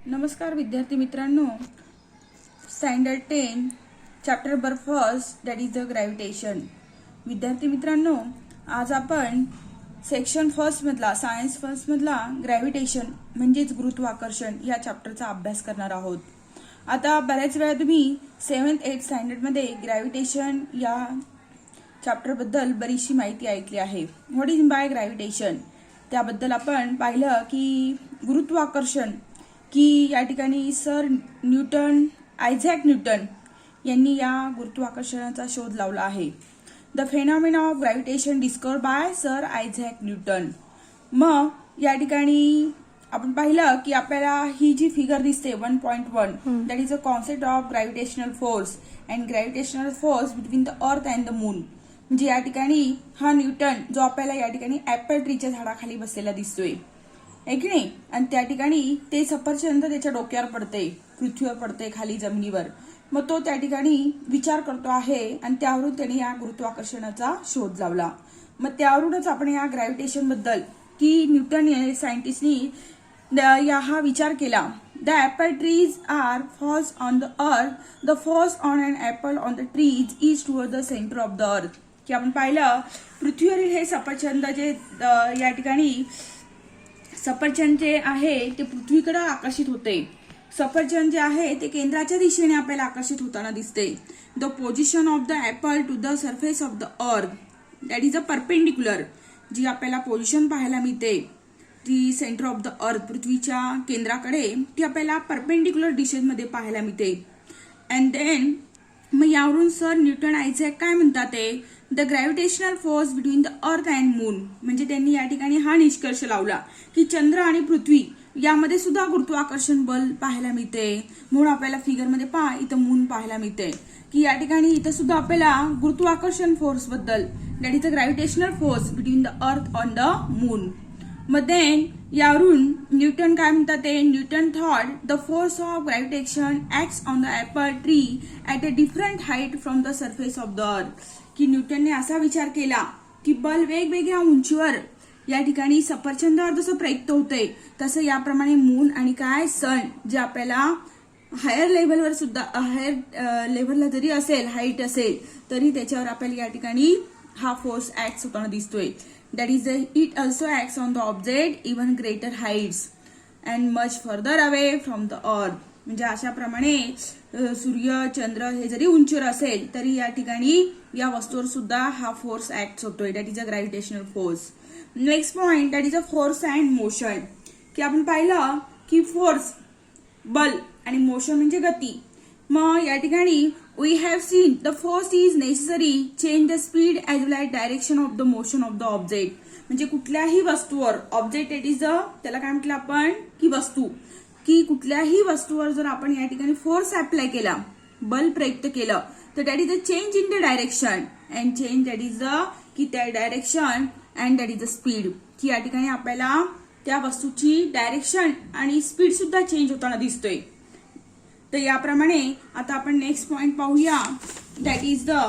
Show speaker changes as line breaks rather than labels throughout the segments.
नमस्कार विद्यार्थी मित्रांनो, standard 10 chapter number first that is the gravitation. विद्यार्थी मित्रांनो, आज आपण सेक्शन फर्स्ट मधला सायन्स फर्स्ट मधला ग्रॅव्हिटेशन म्हणजेच गुरुत्वाकर्षण या चॅप्टरचा अभ्यास करणार आहोत. आता बऱ्याच वेळा तुम्ही 7th 8th स्टँडर्ड मध्ये ग्रॅव्हिटेशन या चॅप्टर बद्दल बरीचशी माहिती ऐकली आहे. व्हॉट इज बाय ग्रॅव्हिटेशन त्याबद्दल आपण पाहिलं की गुरुत्वाकर्षण की या ठिकाणी सर न्यूटन आयझॅक न्यूटन यांनी या गुरुत्वाकर्षणाचा शोध लावला आहे. The phenomena of gravitation discover by sir Isaac Newton. मग या ठिकाणी आपण पाहिलं की आपल्याला ही जी फिगर दिसते 1.1 that is a concept of gravitational force and gravitational force between the earth and the moon. म्हणजे या ठिकाणी हा न्यूटन जो आपल्याला या ठिकाणी ऍपल ट्रीच्या झाडाखाली बसलेला दिसतोय आहे की नाही, आणि त्या ठिकाणी ते सफरचंद त्याच्या डोक्यावर पडते, पृथ्वीवर पडते, खाली जमिनीवर. मग तो त्या ठिकाणी विचार करतो आहे आणि त्यावरून त्याने या गुरुत्वाकर्षणाचा शोध लावला. मग त्यावरूनच आपण या ग्रॅव्हिटेशन बद्दल की न्यूटन या सायंटिस्टनी हा विचार केला. The apple trees are falls on the earth, the falls on an apple on the trees is toward the centre of the earth. की आपण पाहिलं पृथ्वीवरील हे सफरचंद जे या ठिकाणी सफरचंद जे आहे ते पृथ्वीकडे आकर्षित होते. सफरचंद जे आहे ते केंद्राच्या दिशेने आपल्याला आकर्षित होताना दिसते. The position of the apple to the surface of the earth that is a perpendicular. जी आपल्याला पोझिशन पाहायला मिळते ती सेंटर ऑफ द अर्थ पृथ्वीच्या केंद्राकडे ती आपल्याला परपेंडिक्युलर दिशेमध्ये पाहायला मिळते. अँड देन मग यावरून सर न्यूटन आयझॅक काय म्हणतात ते the gravitational force between the earth and moon. म्हणजे त्यांनी या ठिकाणी हा निष्कर्ष लावला की चंद्र आणि पृथ्वी यामध्ये सुद्धा गुरुत्वाकर्षण बल पाहायला मिळते. म्हणून आपल्याला फिगरमध्ये पहा इथं मून पाहायला मिळते की या ठिकाणी इथं सुद्धा आपल्याला गुरुत्वाकर्षण फोर्स बद्दल that is the gravitational force between the earth on the moon. मग देन यावरून न्यूटन काय म्हणतात ते Newton thought the force of gravitation acts on the apple tree at a different height from the surface of the earth. की न्यूटनने असा विचार केला की बल वेगवेगळ्या उंचीवर या ठिकाणी सफरचंदावर जसं प्रयुक्त होते तसं याप्रमाणे मून आणि काय सन जे आपल्याला हायर लेव्हलवर सुद्धा हायर लेव्हलला जरी असेल हाईट असेल तरी त्याच्यावर आपल्याला या ठिकाणी हा फोर्स ऍक्ट होताना दिसतोय. That is it also acts on the object even greater heights and much further away from the earth. म्हणजे अशा प्रमाणे सूर्य चंद्र हे जरी उंचीवर असेल तरी या ठिकाणी या वस्तूवर सुद्धा हा फोर्स ऍक्ट होतोय. That is a gravitational force. Next point that is a force and motion. की आपण पाहिलं की फोर्स बल आणि मोशन म्हणजे गती. मग या ठिकाणी we have seen the force is necessary change the speed as well as direction of the motion of the object. म्हणजे कुठल्याही वस्तूवर ऑब्जेक्ट इट इज त्याला काय म्हटलं आपण की वस्तू की कुठल्याही वस्तूवर जर आपण या ठिकाणी फोर्स अप्लाय केला बल प्रयुक्त केलं तर that is a change in the direction and change that is the की त्या direction and that is the speed. की या ठिकाणी आपल्याला त्या वस्तूची डायरेक्शन आणि स्पीड सुद्धा चेंज होताना दिसतोय. तर याप्रमाणे आता आपण नेक्स्ट पॉइंट पाहूया that is the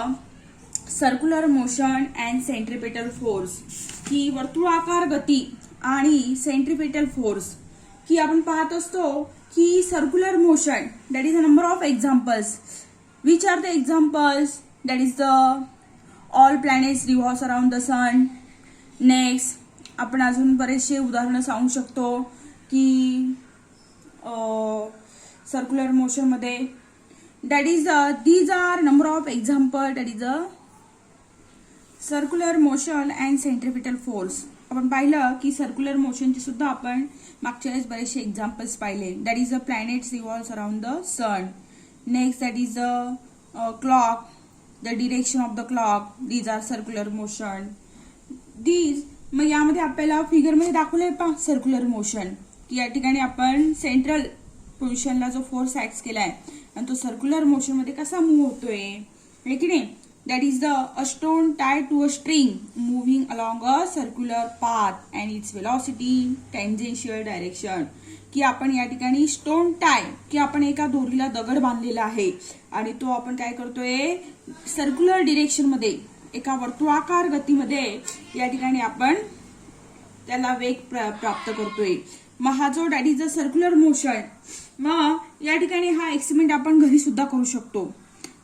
circular motion and centripetal force. की वर्तुळाकार गती आणि सेंट्रिपेटल फोर्स. की आपण पाहत असतो की circular motion that is a number of examples. Which are the examples that is the all planets revolves around the sun. Next आपण अजून बरेचसे उदाहरणं सांगू शकतो की सर्क्युलर मोशन मध्ये that is these are number of example that is a circular motion and centripetal force. आपण पाहिलं की सर्क्युलर मोशनचे सुद्धा आपण मागच्या वेळेस बरेचसे एक्झाम्पल्स पाहिले. That is the planets revolves around the sun. Next that is the clock the direction of the clock these are circular motion. These मग यामध्ये आपल्याला फिगरमध्ये दाखवलंय पहा सर्क्युलर मोशन की या ठिकाणी आपण सेंट्रल पोझिशनला जो फोर्स ऍक्ट केलाय आणि तो सर्क्युलर मोशन मध्ये कसा मूव्ह होतोय है की नाही. That is a stone tied to a string moving along a circular path and its velocity tangential direction. की आपण या ठिकाणी स्टोन टाय की आपण एका दोरीला दगड बांधलेला आहे आणि तो आपण काय करतोय सर्क्युलर डिरेक्शन मध्ये एका वर्तुळाकार गतीमध्ये या ठिकाणी आपण त्याला वेग प्राप्त करतोय. मग हा जो that is the circular motion, मग या ठिकाणी हा एक्सपेरिमेंट आपण घरी सुद्धा करू शकतो.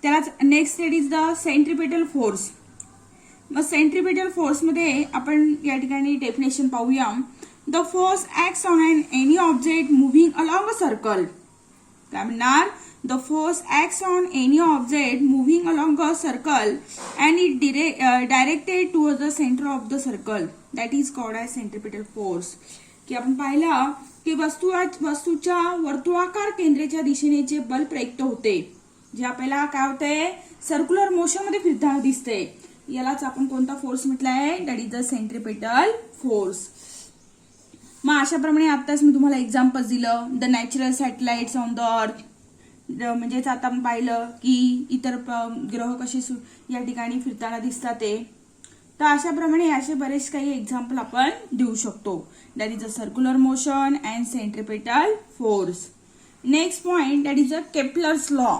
त्यालाच next that is the centripetal force. मग सेंट्रिपेटल फोर्स मध्ये आपण या ठिकाणी डेफिनेशन पाहूया. The force acts on any object moving along a circle. काय म्हणणार? The force acts on any object moving along a circle and it directed towards the centre of the circle, that is called as centripetal force. की आपण पाहिलं की वस्तूच्या वर्तुळाकार केंद्राच्या दिशेने जे बल प्रयुक्त होते, जे आपल्याला काय होते, सर्क्युलर मोशन मध्ये फिरताना दिसते, यालाच आपण कोणता फोर्स म्हटलाय? That is the centripetal force. मग अशाप्रमाणे आताच मी तुम्हाला एक्झाम्पल दिलं. The natural satellites on the earth, म्हणजेच आता आपण पाहिलं की इतर ग्रह कसे या ठिकाणी फिरताना दिसतात ते. तर अशाप्रमाणे असे बरेच काही एक्झाम्पल आपण देऊ शकतो. That is a circular motion and centripetal force. Next point that is a Kepler's law.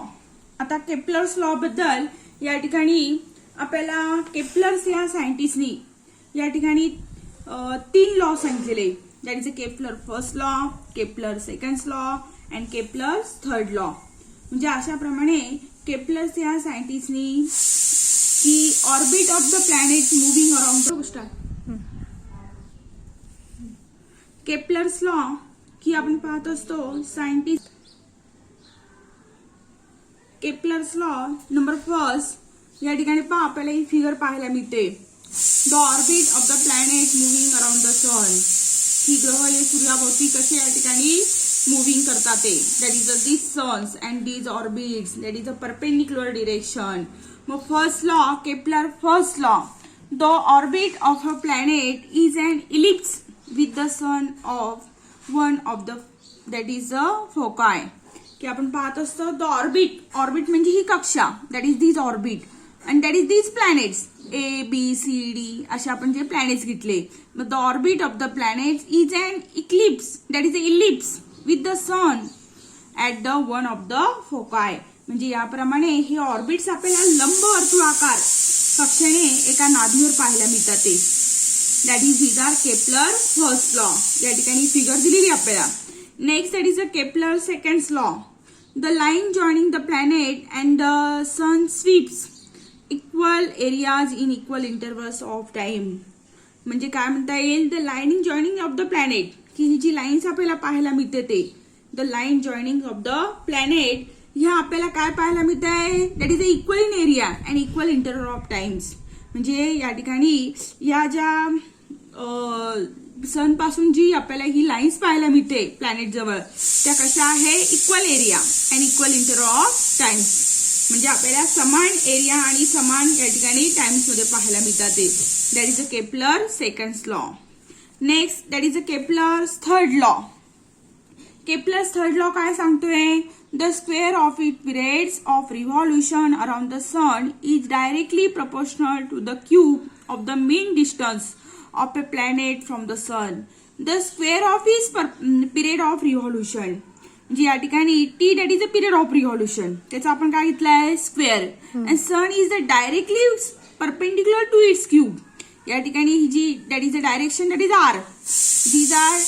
आता केपलर्स लॉ बद्दल या ठिकाणी आपल्याला केपलर्स या सायंटिस्टनी या ठिकाणी 3 लॉ सांगितलेले. That is a Kepler first law, Kepler second law and Kepler's third law. म्हणजे अशाप्रमाणे केपलर्स या सायंटिस्टनी की orbit of the planet moving around Kepler's law की आपण पाहत असतो scientist. Kepler's law number first या ठिकाणी पहा आपल्याला ही फिगर पाहायला मिळते. The orbit of the planet moving around the sun. ही ग्रह हे सूर्याभोवती कसे या ठिकाणी मुव्हिंग करतात ते. That is this sons and these orbits, that is a perpendicular direction. मग first law, Kepler first law, the orbit of a planet is an ellipse with the sun of one of the that is a foci. की आपण पाहत असतो the orbit, orbit म्हणजे ही कक्षा, that is this orbit and that is this planets ABCD असे आपण जे प्लॅनेट्स घेतले. मग the orbit of the planet is an eclipse, that is a ellipse with the sun at the one of the foci. म्हणजे याप्रमाणे हे orbits आपल्याला लंब वर्तुळाकार कक्षेने एका नादीवर पाहायला मिळतात ते. That is these are Kepler first law. या ठिकाणी फिगर दिलेली आपल्याला. Next that is a Kepler second law. The line joining the planet and the sun sweeps equal areas in equal intervals of time. म्हणजे काय म्हणता येईल? The lining joining of the planet, की ही जी लाईन्स आपल्याला पाहायला मिळते ते the line joining of the planet, ह्या आपल्याला काय पाहायला मिळत आहे? That is a equal in area and equal interval of times. म्हणजे या ठिकाणी या ज्या सन पासून जी आपल्याला ही लाईन्स पाहायला मिळते प्लॅनेट जवळ, त्या कशा आहे? Equal area and equal interval of times. म्हणजे आपल्याला समान एरिया आणि समान या ठिकाणी टाइम्स मध्ये पाहायला मिळतात ते. That is a Kepler second law. Next that is a Kepler third law. Kepler third law काय सांगतोय? The square of it periods of revolution around the sun is directly proportional to the cube of the mean distance of a planet from the sun. The square of is period of revolution. म्हणजे या ठिकाणी T that is a period of revolution, त्याचा आपण काय घेतलंय? Square. And sun is the directly perpendicular to its cube. या ठिकाणी ही जी that is a direction that is R. These are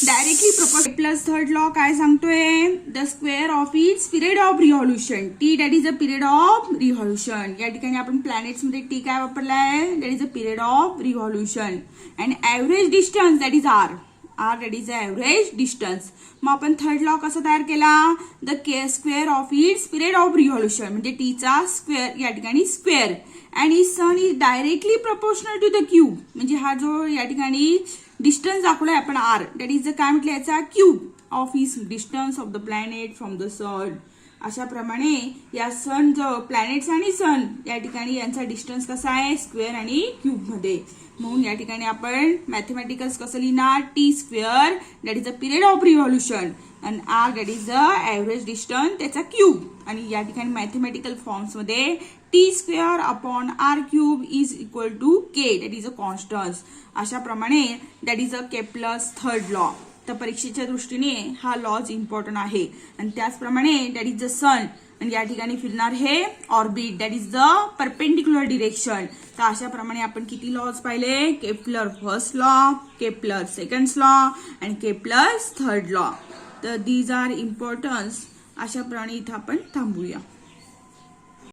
directly proportional. Plus third law काय सांगतोय? The square of its period of revolution. T that is a period of revolution. या ठिकाणी आपण planets मध्ये टी काय वापरलाय? That is a period of revolution. And average distance that is R. R that is a average distance. मग आपण third law कसा तयार केला? The square of its period of revolution, म्हणजे टीचा स्क्वेअर या ठिकाणी square and is sun is directly proportional to the cube. म्हणजे हा जो या ठिकाणी डिस्टन्स दाखवलाय आपण आर, दॅट इज काय म्हटलं याचा? Cube of is distance of the planet from the sun. अशाप्रमाणे या सन जो प्लॅनेट्स आणि सन या ठिकाणी यांचा डिस्टन्स कसा आहे? स्क्वेअर आणि क्यूब मध्ये. म्हणून या ठिकाणी आपण मॅथमॅटिकल्स कसं लिहिणार? T square that is a period of revolution आणि R that is the average distance त्याचा क्यूब. आणि या ठिकाणी मॅथमॅटिकल फॉर्म्स मध्ये T square upon R cube is equal to K that is a constants. अशाप्रमाणे that is a Kepler's third law. तर परीक्षेच्या दृष्टीने हा लॉज इम्पॉर्टंट आहे. आणि त्याचप्रमाणे दॅट इज द सन, आणि या ठिकाणी फिरणार हे orbit, that is the perpendicular direction. तर अशा प्रमाणे आपण किती लॉज पाहिले? Kepler first law, Kepler second law आणि केपलर थर्ड लॉ. तर दीज आर इम्पॉर्टन्स. अशा प्रमाणे इथं आपण थांबूया.